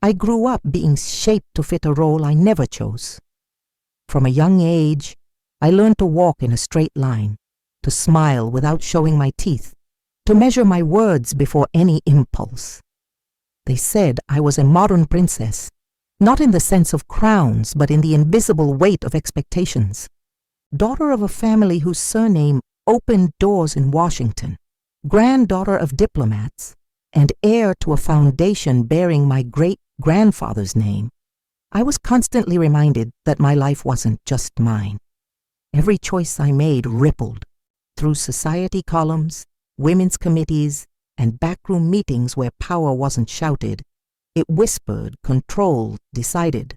I grew up being shaped to fit a role I never chose. From a young age, I learned to walk in a straight line, to smile without showing my teeth, to measure my words before any impulse. They said I was a modern princess, not in the sense of crowns, but in the invisible weight of expectations. Daughter of a family whose surname opened doors in Washington, granddaughter of diplomats, and heir to a foundation bearing my great-grandfather's name, I was constantly reminded that my life wasn't just mine. Every choice I made rippled through society columns, women's committees, and backroom meetings where power wasn't shouted. It whispered, controlled, decided.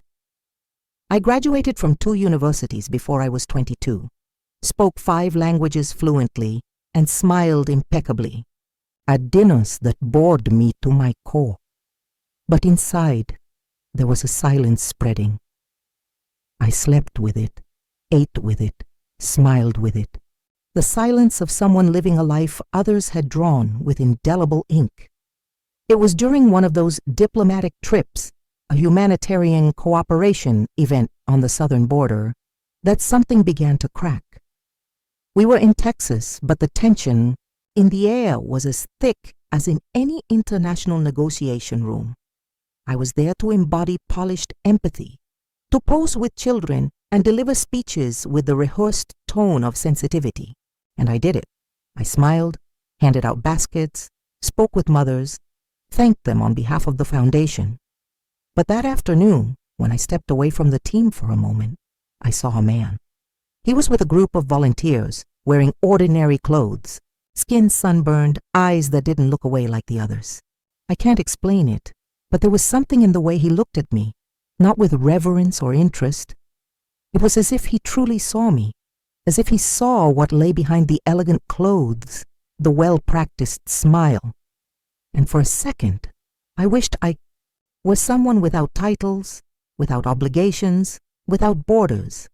I graduated from 2 universities before I was 22, spoke 5 languages fluently, and smiled impeccably, at dinners that bored me to my core. But inside, there was a silence spreading. I slept with it, ate with it, smiled with it. The silence of someone living a life others had drawn with indelible ink. It was during one of those diplomatic trips, a humanitarian cooperation event on the southern border, that something began to crack. We were in Texas, but the tension in the air was as thick as in any international negotiation room. I was there to embody polished empathy, to pose with children and deliver speeches with the rehearsed tone of sensitivity. And I did it. I smiled, handed out baskets, spoke with mothers, thanked them on behalf of the foundation. But that afternoon, when I stepped away from the team for a moment, I saw a man. He was with a group of volunteers, wearing ordinary clothes, skin sunburned, eyes that didn't look away like the others. I can't explain it, but there was something in the way he looked at me, not with reverence or interest. It was as if he truly saw me, as if he saw what lay behind the elegant clothes, the well-practiced smile. And for a second, I wished I was someone without titles, without obligations, without borders.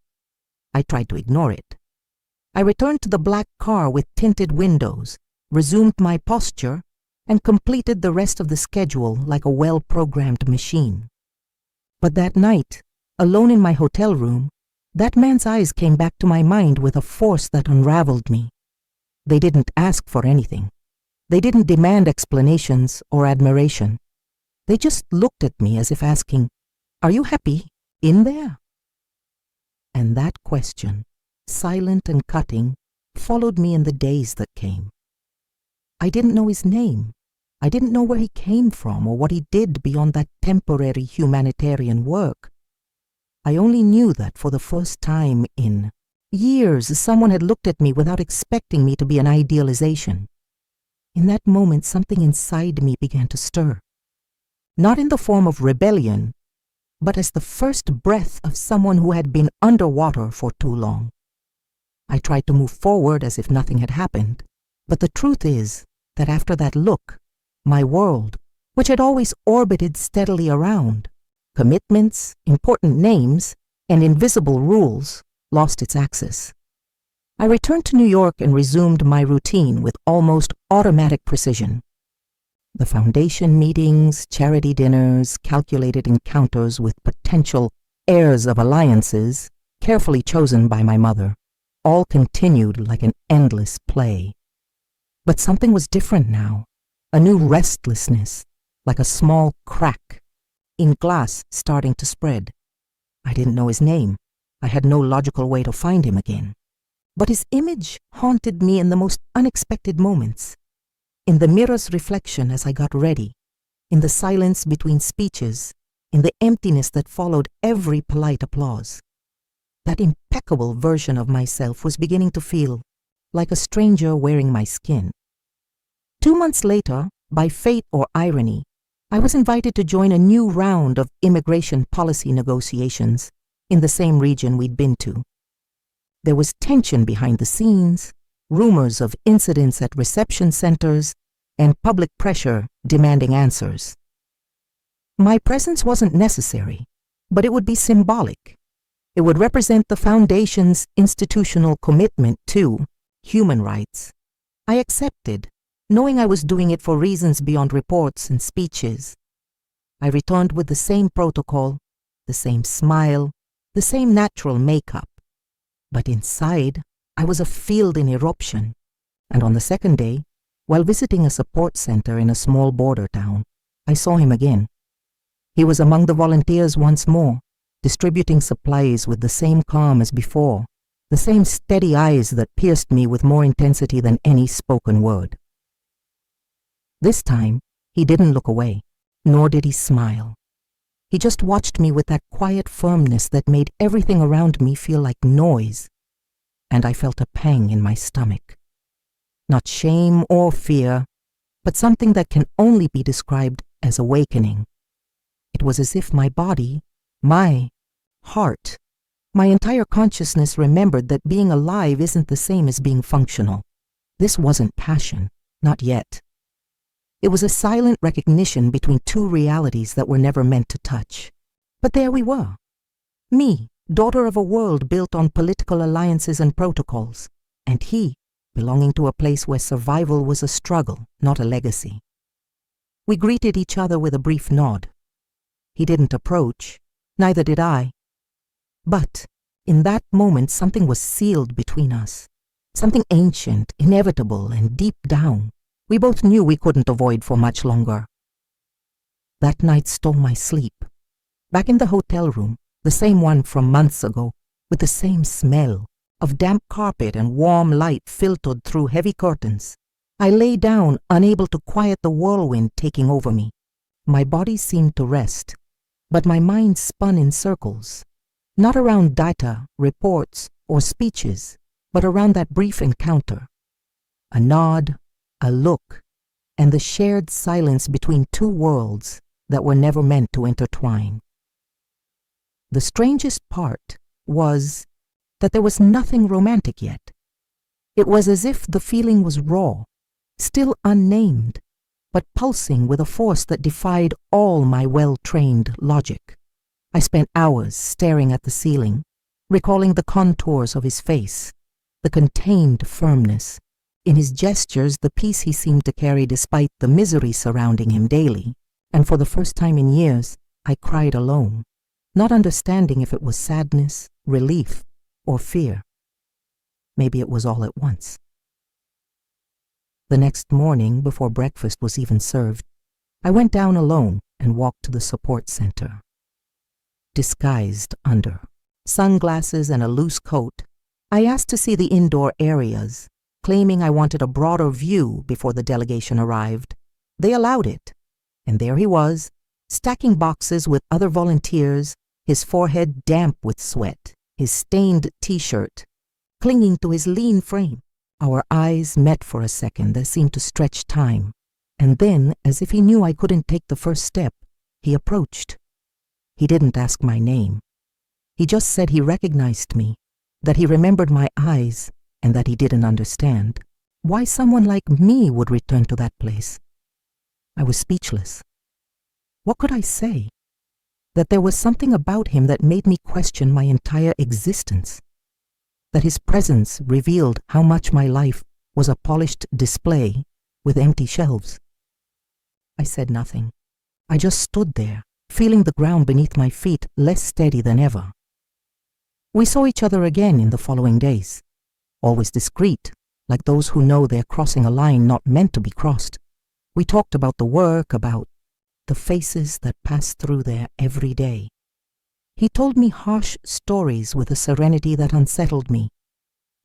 I tried to ignore it. I returned to the black car with tinted windows, resumed my posture, and completed the rest of the schedule like a well-programmed machine. But that night, alone in my hotel room, that man's eyes came back to my mind with a force that unraveled me. They didn't ask for anything. They didn't demand explanations or admiration. They just looked at me as if asking, "Are you happy in there?" And that question, silent and cutting, followed me in the days that came. I didn't know his name. I didn't know where he came from or what he did beyond that temporary humanitarian work. I only knew that for the first time in years, someone had looked at me without expecting me to be an idealization. In that moment, something inside me began to stir. Not in the form of rebellion, but as the first breath of someone who had been underwater for too long. I tried to move forward as if nothing had happened, but the truth is that after that look, my world, which had always orbited steadily around, commitments, important names, and invisible rules, lost its axis. I returned to New York and resumed my routine with almost automatic precision. The foundation meetings, charity dinners, calculated encounters with potential heirs of alliances, carefully chosen by my mother, all continued like an endless play. But something was different now, a new restlessness, like a small crack in glass starting to spread. I didn't know his name. I had no logical way to find him again. But his image haunted me in the most unexpected moments. In the mirror's reflection as I got ready, in the silence between speeches, in the emptiness that followed every polite applause. That impeccable version of myself was beginning to feel like a stranger wearing my skin. 2 months later, by fate or irony, I was invited to join a new round of immigration policy negotiations in the same region we'd been to. There was tension behind the scenes, rumors of incidents at reception centers, and public pressure demanding answers. My presence wasn't necessary, but it would be symbolic. It would represent the Foundation's institutional commitment to human rights. I accepted, knowing I was doing it for reasons beyond reports and speeches. I returned with the same protocol, the same smile, the same natural makeup. But inside, I was a field in eruption. And on the second day, while visiting a support center in a small border town, I saw him again. He was among the volunteers once more, distributing supplies with the same calm as before, the same steady eyes that pierced me with more intensity than any spoken word. This time, he didn't look away, nor did he smile. He just watched me with that quiet firmness that made everything around me feel like noise, and I felt a pang in my stomach. Not shame or fear, but something that can only be described as awakening. It was as if my body, my heart, my entire consciousness remembered that being alive isn't the same as being functional. This wasn't passion, not yet. It was a silent recognition between two realities that were never meant to touch. But there we were. Me, daughter of a world built on political alliances and protocols, and he, belonging to a place where survival was a struggle, not a legacy. We greeted each other with a brief nod. He didn't approach, neither did I. But in that moment something was sealed between us, something ancient, inevitable, and deep down, we both knew we couldn't avoid for much longer. That night stole my sleep. Back in the hotel room, the same one from months ago, with the same smell of damp carpet and warm light filtered through heavy curtains, I lay down, unable to quiet the whirlwind taking over me. My body seemed to rest, but my mind spun in circles, not around data, reports, or speeches, but around that brief encounter. A nod, a look, and the shared silence between two worlds that were never meant to intertwine. The strangest part was that there was nothing romantic yet. It was as if the feeling was raw, still unnamed, but pulsing with a force that defied all my well-trained logic. I spent hours staring at the ceiling, recalling the contours of his face, the contained firmness, in his gestures the peace he seemed to carry despite the misery surrounding him daily, and for the first time in years, I cried alone, not understanding if it was sadness, relief, or fear. Maybe it was all at once. The next morning, before breakfast was even served, I went down alone and walked to the support center. Disguised under sunglasses and a loose coat, I asked to see the indoor areas, claiming I wanted a broader view before the delegation arrived. They allowed it, and there he was, stacking boxes with other volunteers, his forehead damp with sweat, his stained t-shirt clinging to his lean frame. Our eyes met for a second that seemed to stretch time, and then, as if he knew I couldn't take the first step, he approached. He didn't ask my name. He just said he recognized me, that he remembered my eyes, and that he didn't understand why someone like me would return to that place. I was speechless. What could I say? That there was something about him that made me question my entire existence. That his presence revealed how much my life was a polished display with empty shelves. I said nothing. I just stood there, feeling the ground beneath my feet less steady than ever. We saw each other again in the following days, always discreet, like those who know they're crossing a line not meant to be crossed. We talked about the work, about the faces that pass through there every day. He told me harsh stories with a serenity that unsettled me,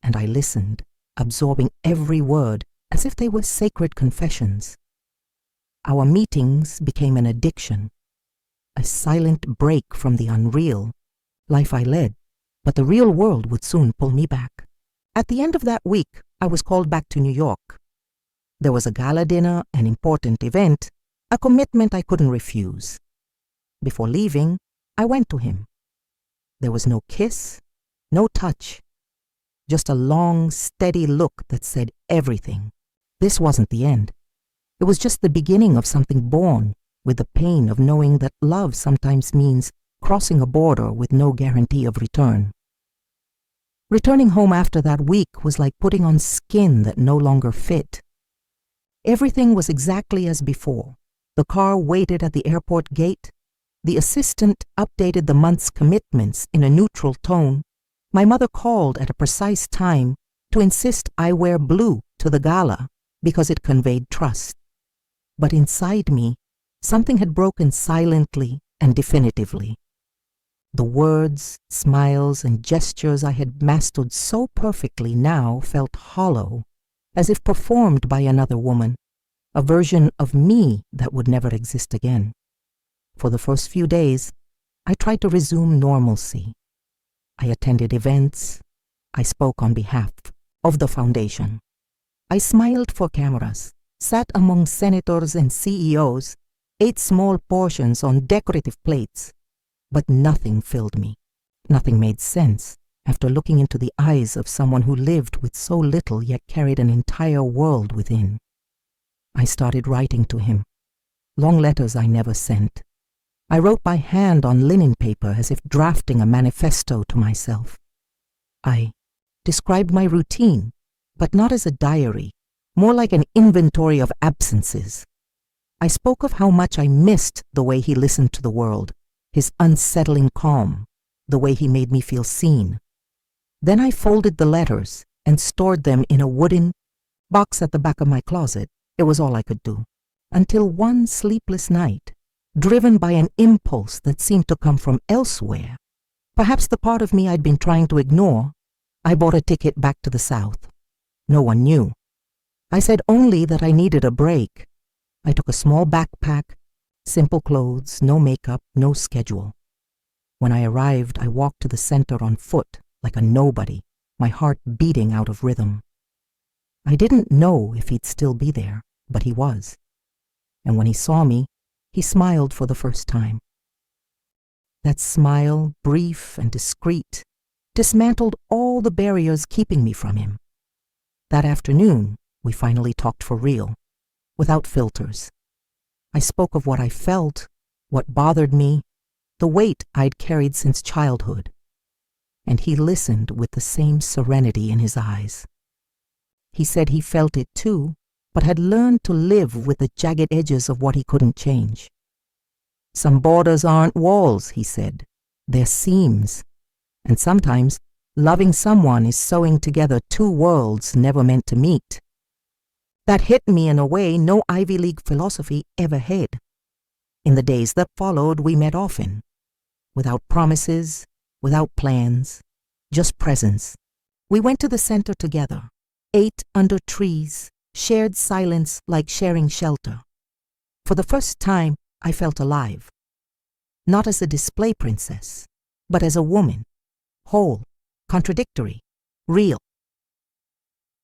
and I listened, absorbing every word as if they were sacred confessions. Our meetings became an addiction, a silent break from the unreal life I led, but the real world would soon pull me back. At the end of that week, I was called back to New York. There was a gala dinner, an important event, a commitment I couldn't refuse. Before leaving, I went to him. There was no kiss, no touch, just a long, steady look that said everything. This wasn't the end. It was just the beginning of something born with the pain of knowing that love sometimes means crossing a border with no guarantee of return. Returning home after that week was like putting on skin that no longer fit. Everything was exactly as before, The car waited at the airport gate. The assistant updated the month's commitments in a neutral tone. My mother called at a precise time to insist I wear blue to the gala because it conveyed trust. But inside me, something had broken silently and definitively. The words, smiles, and gestures I had mastered so perfectly now felt hollow, as if performed by another woman, a version of me that would never exist again. For the first few days, I tried to resume normalcy. I attended events. I spoke on behalf of the foundation. I smiled for cameras, sat among senators and CEOs, ate small portions on decorative plates, but nothing filled me. Nothing made sense after looking into the eyes of someone who lived with so little yet carried an entire world within. I started writing to him. Long letters I never sent. I wrote by hand on linen paper as if drafting a manifesto to myself. I described my routine, but not as a diary, more like an inventory of absences. I spoke of how much I missed the way he listened to the world, his unsettling calm, the way he made me feel seen. Then I folded the letters and stored them in a wooden box at the back of my closet. It was all I could do. Until one sleepless night, driven by an impulse that seemed to come from elsewhere, perhaps the part of me I'd been trying to ignore, I bought a ticket back to the South. No one knew. I said only that I needed a break. I took a small backpack, simple clothes, no makeup, no schedule. When I arrived, I walked to the center on foot, like a nobody, my heart beating out of rhythm. I didn't know if he'd still be there, but he was. And when he saw me, he smiled for the first time. That smile, brief and discreet, dismantled all the barriers keeping me from him. That afternoon, we finally talked for real, without filters. I spoke of what I felt, what bothered me, the weight I'd carried since childhood. And he listened with the same serenity in his eyes. He said he felt it too, but had learned to live with the jagged edges of what he couldn't change. Some borders aren't walls, he said. They're seams. And sometimes, loving someone is sewing together two worlds never meant to meet. That hit me in a way no Ivy League philosophy ever had. In the days that followed, we met often. Without promises, without plans, just presence. We went to the center together, ate under trees, shared silence like sharing shelter. For the first time, I felt alive. Not as a display princess, but as a woman, whole, contradictory, real.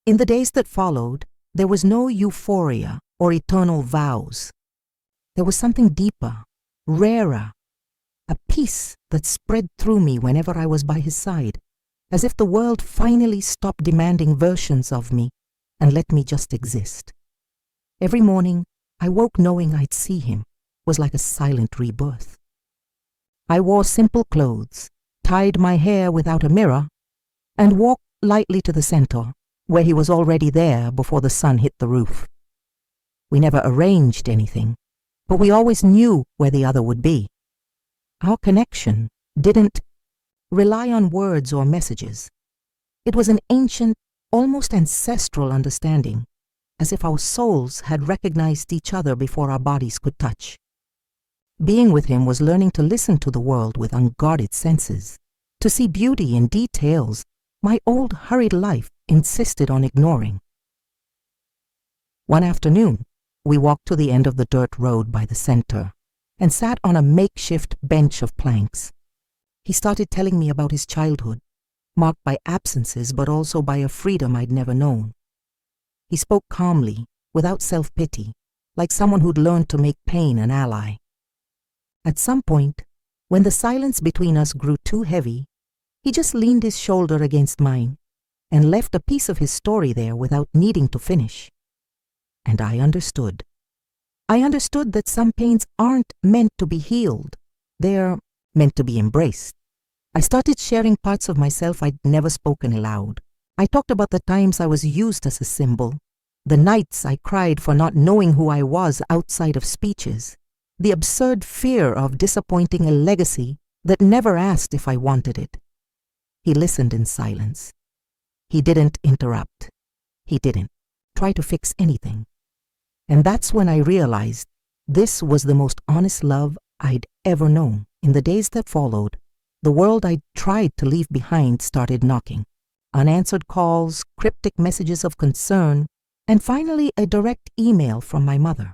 In the days that followed, there was no euphoria or eternal vows. There was something deeper, rarer, a peace that spread through me whenever I was by his side, as if the world finally stopped demanding versions of me and let me just exist. Every morning, I woke knowing I'd see him, was like a silent rebirth. I wore simple clothes, tied my hair without a mirror, and walked lightly to the center, where he was already there before the sun hit the roof. We never arranged anything, but we always knew where the other would be. Our connection didn't rely on words or messages. It was an ancient, almost ancestral understanding, as if our souls had recognized each other before our bodies could touch. Being with him was learning to listen to the world with unguarded senses, to see beauty in details my old hurried life insisted on ignoring. One afternoon, we walked to the end of the dirt road by the center and sat on a makeshift bench of planks. He started telling me about his childhood, marked by absences but also by a freedom I'd never known. He spoke calmly, without self-pity, like someone who'd learned to make pain an ally. At some point, when the silence between us grew too heavy, he just leaned his shoulder against mine and left a piece of his story there without needing to finish. And I understood. I understood that some pains aren't meant to be healed. They're meant to be embraced. I started sharing parts of myself I'd never spoken aloud. I talked about the times I was used as a symbol, The nights I cried for not knowing who I was outside of speeches. The absurd fear of disappointing a legacy that never asked if I wanted it. He listened in silence. He didn't interrupt. He didn't try to fix anything. And that's when I realized this was the most honest love I'd ever known. In the days that followed, the world I'd tried to leave behind started knocking. Unanswered calls, cryptic messages of concern, and finally a direct email from my mother.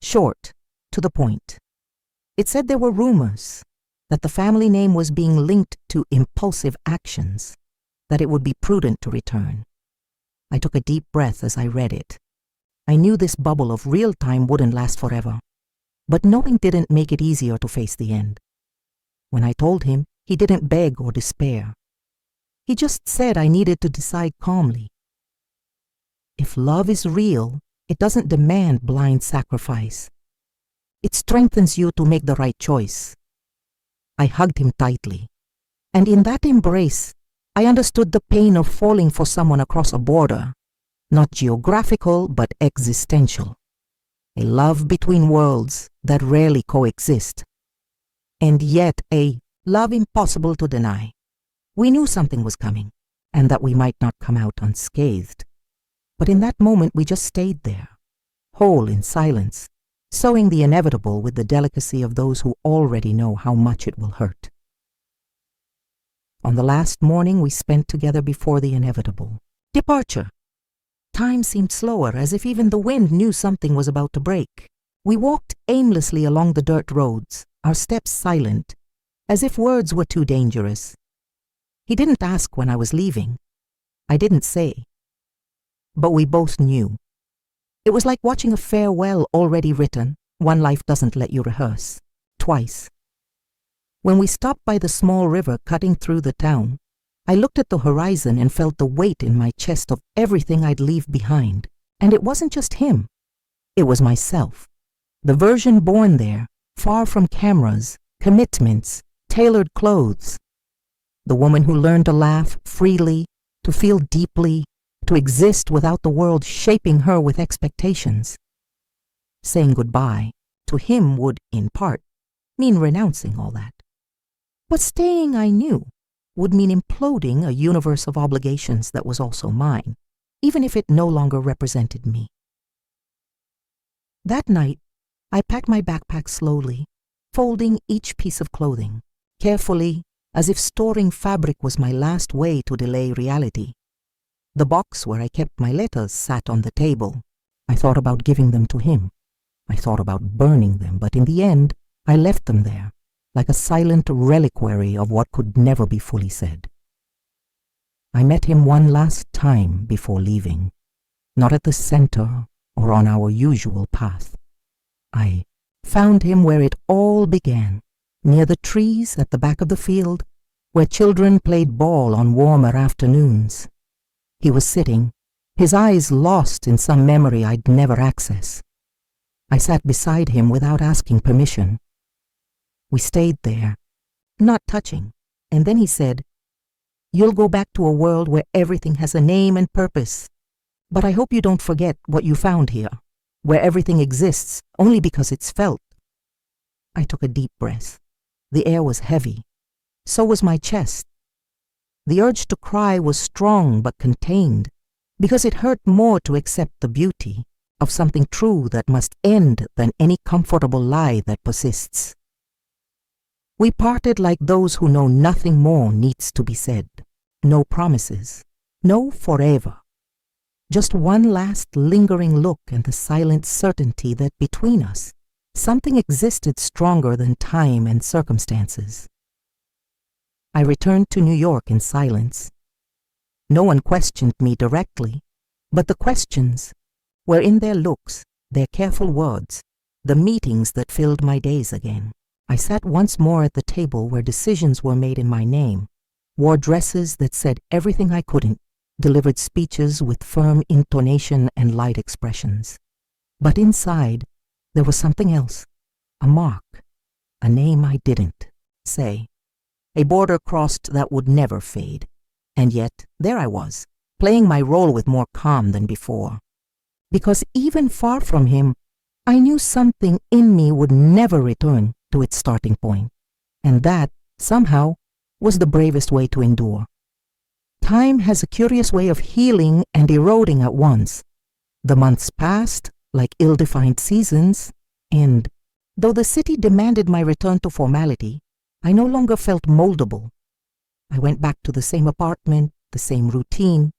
Short, to the point. It said there were rumors that the family name was being linked to impulsive actions, that it would be prudent to return. I took a deep breath as I read it. I knew this bubble of real time wouldn't last forever, but knowing didn't make it easier to face the end. When I told him, he didn't beg or despair. He just said I needed to decide calmly. If love is real, it doesn't demand blind sacrifice. It strengthens you to make the right choice. I hugged him tightly, and in that embrace, I understood the pain of falling for someone across a border, not geographical but existential. A love between worlds that rarely coexist, and yet a love impossible to deny. We knew something was coming, and that we might not come out unscathed. But in that moment we just stayed there, whole in silence, sewing the inevitable with the delicacy of those who already know how much it will hurt. On the last morning we spent together before the inevitable departure. Time seemed slower, as if even the wind knew something was about to break. We walked aimlessly along the dirt roads, our steps silent, as if words were too dangerous. He didn't ask when I was leaving. I didn't say. But we both knew. It was like watching a farewell already written. One life doesn't let you rehearse. Twice. When we stopped by the small river cutting through the town, I looked at the horizon and felt the weight in my chest of everything I'd leave behind. And it wasn't just him. It was myself. The version born there, far from cameras, commitments, tailored clothes. The woman who learned to laugh freely, to feel deeply, to exist without the world shaping her with expectations. Saying goodbye to him would, in part, mean renouncing all that. But staying, I knew, would mean imploding a universe of obligations that was also mine, even if it no longer represented me. That night, I packed my backpack slowly, folding each piece of clothing, carefully, as if storing fabric was my last way to delay reality. The box where I kept my letters sat on the table. I thought about giving them to him. I thought about burning them, but in the end, I left them there, like a silent reliquary of what could never be fully said. I met him one last time before leaving, not at the center or on our usual path. I found him where it all began, near the trees at the back of the field, where children played ball on warmer afternoons. He was sitting, his eyes lost in some memory I'd never access. I sat beside him without asking permission. We stayed there, not touching, and then he said, "You'll go back to a world where everything has a name and purpose, but I hope you don't forget what you found here, where everything exists only because it's felt." I took a deep breath. The air was heavy. So was my chest. The urge to cry was strong but contained, because it hurt more to accept the beauty of something true that must end than any comfortable lie that persists. We parted like those who know nothing more needs to be said. No promises. No forever. Just one last lingering look and the silent certainty that between us, something existed stronger than time and circumstances. I returned to New York in silence. No one questioned me directly, but the questions were in their looks, their careful words, the meetings that filled my days again. I sat once more at the table where decisions were made in my name, wore dresses that said everything I couldn't, delivered speeches with firm intonation and light expressions. But inside, there was something else, a mark, a name I didn't say, a border crossed that would never fade. And yet, there I was, playing my role with more calm than before. because even far from him, I knew something in me would never return to its starting point, and that, somehow, was the bravest way to endure. Time has a curious way of healing and eroding at once. The months passed like ill-defined seasons, and, though the city demanded my return to formality, I no longer felt moldable. I went back to the same apartment, the same routine,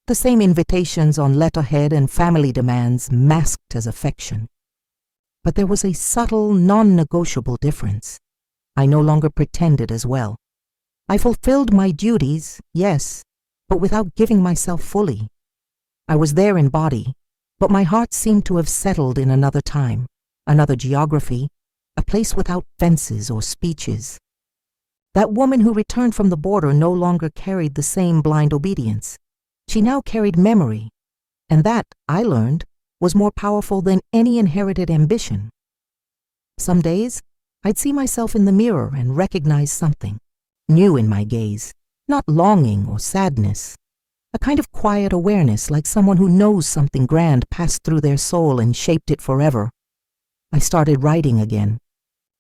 the same invitations on letterhead and family demands masked as affection. But there was a subtle, non-negotiable difference. I no longer pretended as well. I fulfilled my duties, yes, but without giving myself fully. I was there in body, but my heart seemed to have settled in another time, another geography, a place without fences or speeches. That woman who returned from the border no longer carried the same blind obedience. She now carried memory, and that, I learned, was more powerful than any inherited ambition. Some days, I'd see myself in the mirror and recognize something new in my gaze, not longing or sadness, a kind of quiet awareness, like someone who knows something grand passed through their soul and shaped it forever. I started writing again,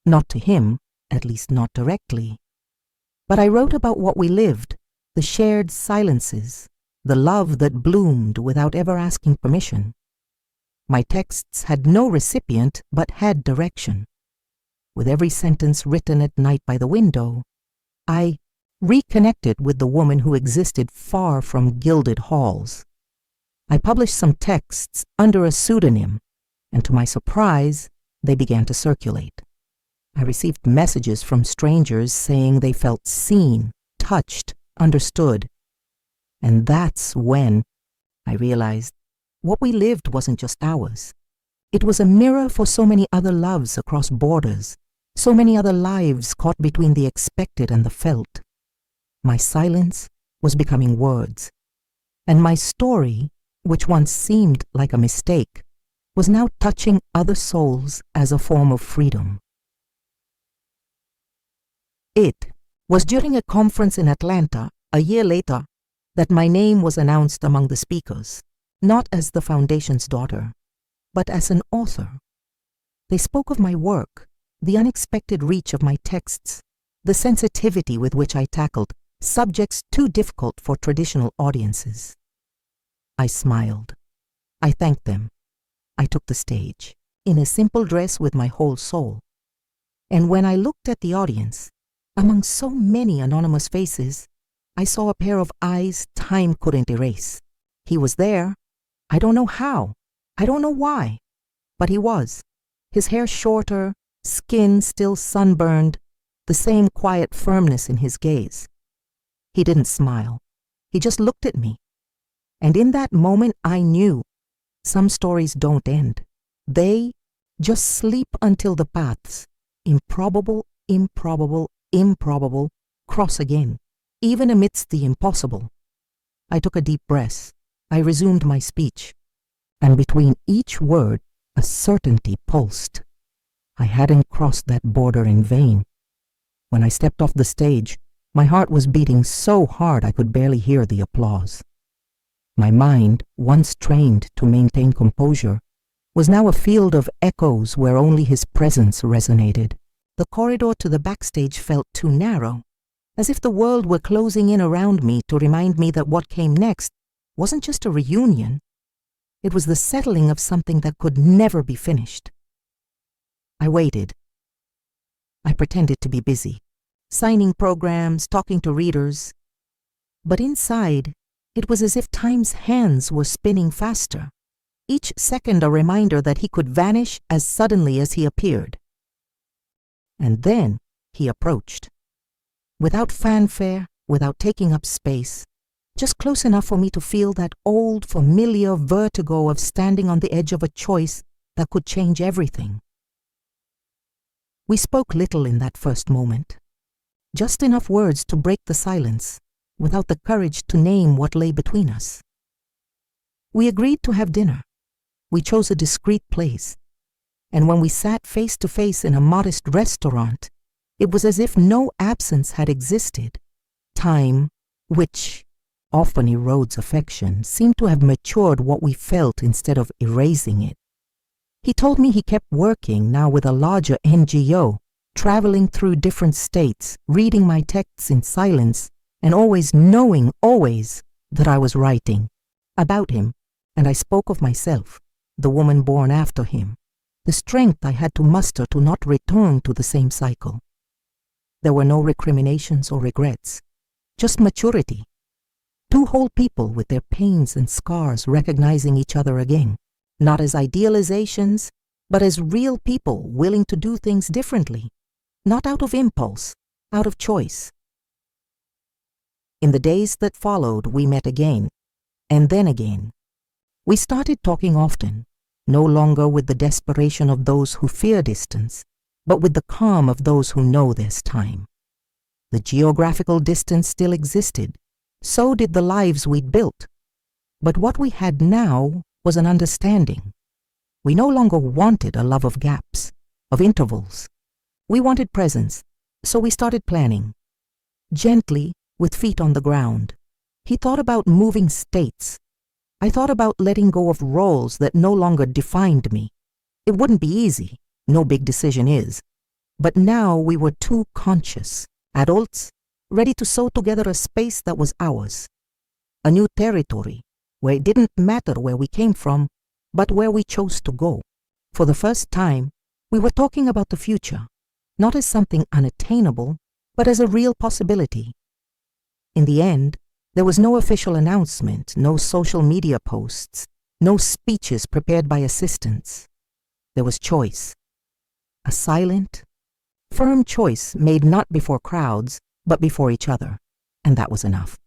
not to him, at least not directly. But I wrote about what we lived, the shared silences, the love that bloomed without ever asking permission. My texts had no recipient, but had direction. With every sentence written at night by the window, I reconnected with the woman who existed far from gilded halls. I published some texts under a pseudonym, and to my surprise, they began to circulate. I received messages from strangers saying they felt seen, touched, understood. And that's when I realized what we lived wasn't just ours. It was a mirror for so many other loves across borders, so many other lives caught between the expected and the felt. My silence was becoming words, and my story, which once seemed like a mistake, was now touching other souls as a form of freedom. It was during a conference in Atlanta a year later that my name was announced among the speakers, not as the Foundation's daughter, but as an author. They spoke of my work, the unexpected reach of my texts, the sensitivity with which I tackled subjects too difficult for traditional audiences. I smiled. I thanked them. I took the stage, in a simple dress with my whole soul. And when I looked at the audience, among so many anonymous faces, I saw a pair of eyes time couldn't erase. He was there. I don't know how. I don't know why. But he was. His hair shorter, skin still sunburned, the same quiet firmness in his gaze. He didn't smile. He just looked at me. And in that moment I knew some stories don't end. They just sleep until the paths, improbable, cross again, even amidst the impossible. I took a deep breath. I resumed my speech, and between each word a certainty pulsed. I hadn't crossed that border in vain. When I stepped off the stage, my heart was beating so hard I could barely hear the applause. My mind, once trained to maintain composure, was now a field of echoes where only his presence resonated. The corridor to the backstage felt too narrow, as if the world were closing in around me to remind me that what came next wasn't just a reunion. It was the settling of something that could never be finished. I waited. I pretended to be busy, signing programs, talking to readers. But inside, it was as if time's hands were spinning faster, each second a reminder that he could vanish as suddenly as he appeared. And then he approached. Without fanfare, without taking up space, just close enough for me to feel that old, familiar vertigo of standing on the edge of a choice that could change everything. We spoke little in that first moment, just enough words to break the silence, without the courage to name what lay between us. We agreed to have dinner. We chose a discreet place, and when we sat face to face in a modest restaurant, it was as if no absence had existed. Time, which, often erodes affection, seemed to have matured what we felt instead of erasing it. He told me he kept working now with a larger NGO, traveling through different states, reading my texts in silence, and always knowing, that I was writing about him, and I spoke of myself, the woman born after him, the strength I had to muster to not return to the same cycle. There were no recriminations or regrets, just maturity. Two whole people with their pains and scars recognizing each other again, not as idealizations, but as real people willing to do things differently, not out of impulse, out of choice. In the days that followed, we met again, and then again. We started talking often, no longer with the desperation of those who fear distance, but with the calm of those who know there's time. The geographical distance still existed, so did the lives we'd built. But what we had now was an understanding. We no longer wanted a love of gaps, of intervals. We wanted presence, so we started planning. Gently, with feet on the ground. He thought about moving states. I thought about letting go of roles that no longer defined me. It wouldn't be easy, no big decision is. But now we were two conscious adults, ready to sew together a space that was ours. A new territory, where it didn't matter where we came from, but where we chose to go. For the first time, we were talking about the future, not as something unattainable, but as a real possibility. In the end, there was no official announcement, no social media posts, no speeches prepared by assistants. There was choice. A silent, firm choice made not before crowds, but before each other, and that was enough.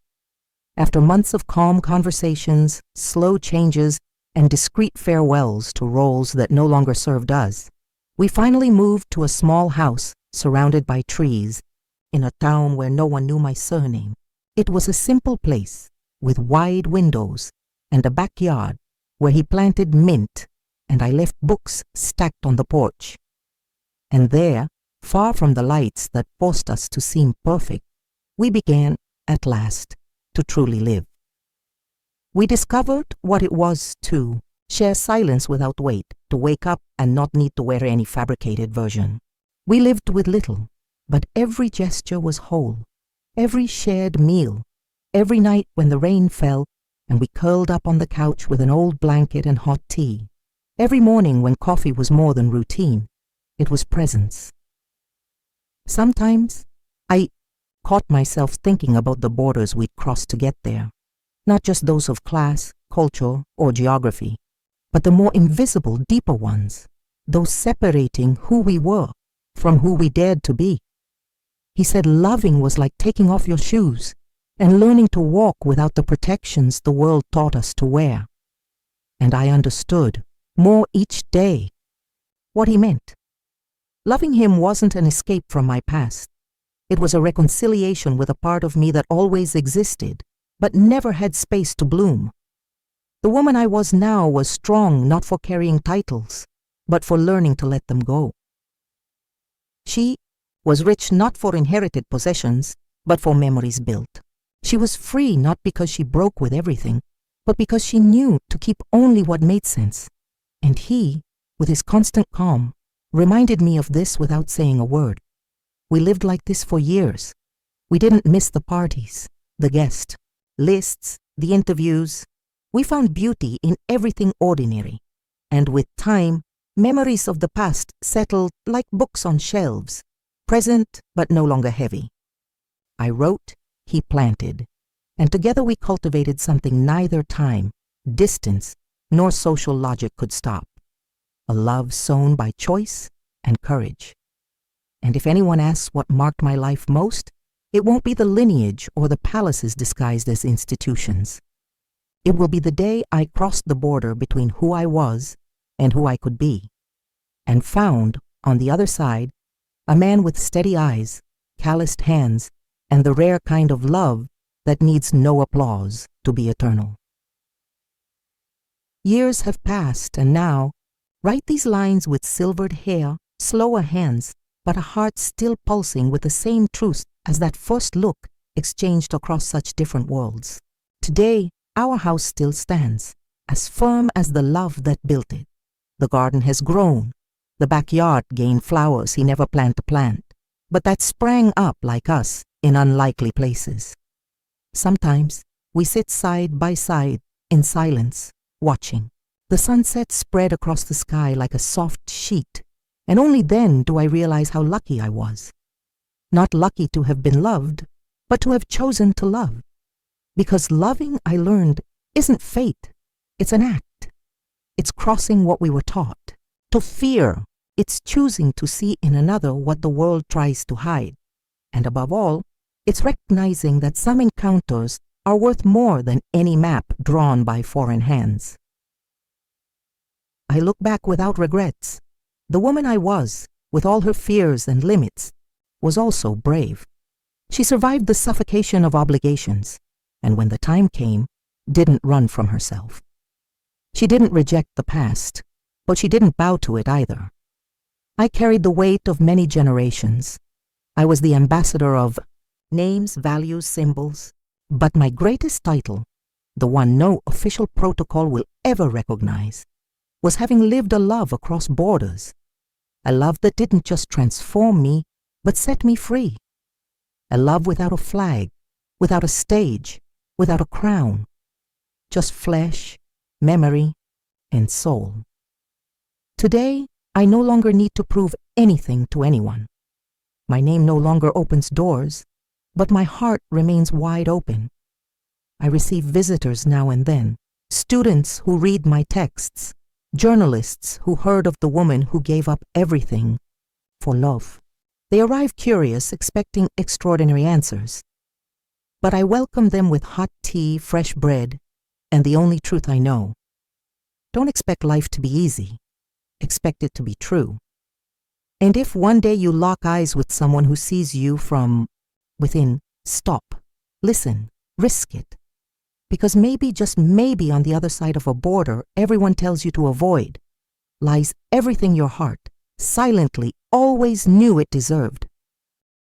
After months of calm conversations, slow changes, and discreet farewells to roles that no longer served us, we finally moved to a small house surrounded by trees in a town where no one knew my surname. It was a simple place with wide windows and a backyard where he planted mint, and I left books stacked on the porch. And there, far from the lights that forced us to seem perfect, we began, at last, to truly live. We discovered what it was to share silence without weight, to wake up and not need to wear any fabricated version. We lived with little, but every gesture was whole. Every shared meal, every night when the rain fell and we curled up on the couch with an old blanket and hot tea, every morning when coffee was more than routine, it was presence. Sometimes I caught myself thinking about the borders we'd crossed to get there, not just those of class, culture, or geography, but the more invisible, deeper ones, those separating who we were from who we dared to be. He said loving was like taking off your shoes and learning to walk without the protections the world taught us to wear. And I understood, more each day, what he meant. Loving him wasn't an escape from my past. It was a reconciliation with a part of me that always existed, but never had space to bloom. The woman I was now was strong not for carrying titles, but for learning to let them go. She was rich not for inherited possessions, but for memories built. She was free not because she broke with everything, but because she knew to keep only what made sense. And he, with his constant calm, reminded me of this without saying a word. We lived like this for years. We didn't miss the parties, the guest lists, the interviews. We found beauty in everything ordinary. And with time, memories of the past settled like books on shelves, present but no longer heavy. I wrote, he planted, and together we cultivated something neither time, distance, nor social logic could stop. A love sown by choice and courage. And if anyone asks what marked my life most, it won't be the lineage or the palaces disguised as institutions. It will be the day I crossed the border between who I was and who I could be, and found, on the other side, a man with steady eyes, calloused hands, and the rare kind of love that needs no applause to be eternal. Years have passed, and now, write these lines with silvered hair, slower hands, but a heart still pulsing with the same truth as that first look exchanged across such different worlds. today, our house still stands, as firm as the love that built it. The garden has grown. The backyard gained flowers he never planned to plant, but that sprang up like us in unlikely places. Sometimes we sit side by side in silence, watching. The sunset spread across the sky like a soft sheet, and only then do I realize how lucky I was. Not lucky to have been loved, but to have chosen to love. Because loving, I learned, isn't fate, it's an act. It's crossing what we were taught. To fear, it's choosing to see in another what the world tries to hide. And above all, it's recognizing that some encounters are worth more than any map drawn by foreign hands. I look back without regrets. The woman I was, with all her fears and limits, was also brave. She survived the suffocation of obligations, and when the time came, didn't run from herself. She didn't reject the past, but she didn't bow to it either. I carried the weight of many generations. I was the ambassador of names, values, symbols, but my greatest title, the one no official protocol will ever recognize, was having lived a love across borders. A love that didn't just transform me, but set me free. A love without a flag, without a stage, without a crown. Just flesh, memory, and soul. Today, I no longer need to prove anything to anyone. My name no longer opens doors, but my heart remains wide open. I receive visitors now and then, students who read my texts, journalists who heard of the woman who gave up everything for love. They arrive curious, expecting extraordinary answers. But I welcome them with hot tea, fresh bread, and the only truth I know. Don't expect life to be easy. Expect it to be true. And if one day you lock eyes with someone who sees you from within, stop, listen, risk it. Because maybe, just maybe, on the other side of a border everyone tells you to avoid, lies everything your heart, silently, always knew it deserved.